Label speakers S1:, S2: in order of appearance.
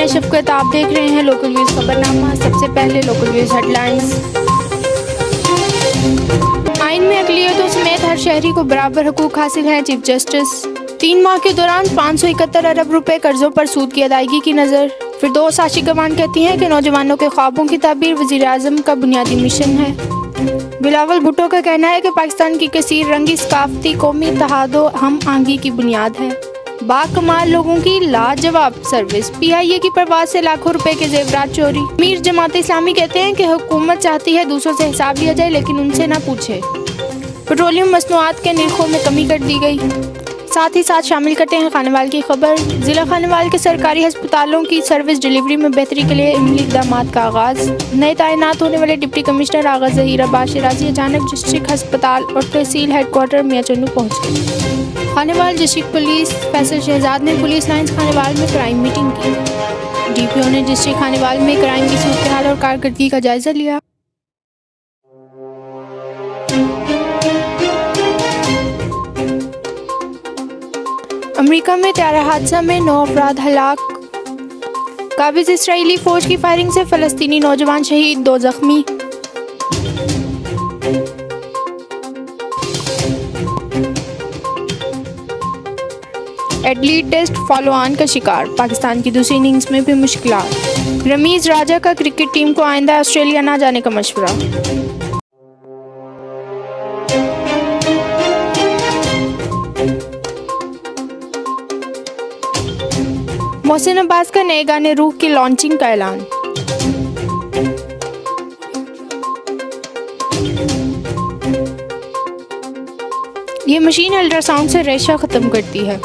S1: शफकत। आप देख रहे हैं लोकल व्यूज़ खबरनामा। सबसे पहले लोकल व्यूज़ हेडलाइंस। आइन में अक़लियतों समेत हर शहरी को बराबर हकूक़ हासिल हैं, चीफ जस्टिस। 3 माह के दौरान 571 अरब रुपए कर्जों पर सूद की अदायगी की नज़र। फिरदौस आशिक अमान कहती हैं कि नौजवानों के ख्वाबों की ताबीर वज़ीर आज़म का बुनियादी मिशन है। बिलावल भुट्टो का कहना है कि पाकिस्तान की कसीर रंगी सकाफ़ती कौमी इत्तेहादो हम आहंगी की बुनियाद है। बाकमाल लोगों की लाजवाब सर्विस। PIA की परवाज़ से लाखों रुपए के जेवरात चोरी। मीर जमात इस्लामी कहते हैं कि हुकूमत चाहती है दूसरों से हिसाब लिया जाए लेकिन उनसे ना पूछे। पेट्रोलियम मसनूआत के निर्खों में कमी कर दी गई। साथ ही साथ शामिल करते हैं खानेवाल की खबर। ज़िला खानेवाल के सरकारी अस्पतालों की सर्विस डिलीवरी में बेहतरी के लिए अमली इक़दामात का आगाज़। नए तैनात होने वाले डिप्टी कमिश्नर आगा ज़हीर अब्बास शिराज़ी अचानक डिस्ट्रिक्ट अस्पताल और तहसील हेडक्वार्टर मियां चन्नू पहुँच गए। खानेवाल डिस्ट्रिक्ट पुलिस फैसल शहजाद ने पुलिस लाइन्स खानेवाल में क्राइम मीटिंग की। DPO ने डिस्ट्रिक्ट खानेवाल में क्राइम की सूरत हाल और कारकर्दगी का जायज़ा लिया। अमेरिका में त्यारा हादसा में 9 अफराद हलाक। काबिज़ इसराइली फ़ौज की फायरिंग से फ़लस्तीनी नौजवान शहीद, 2 ज़ख्मी। एथलीट टेस्ट फॉलो ऑन का शिकार, पाकिस्तान की दूसरी इनिंग्स में भी मुश्किलात। रमीज़ राजा का क्रिकेट टीम को आइंदा ऑस्ट्रेलिया ना जाने का मशवरा। मोहसिन अब्बास का नए गाने रूह की लॉन्चिंग का ऐलान। ये मशीन अल्ट्रासाउंड से रेशा ख़त्म करती है।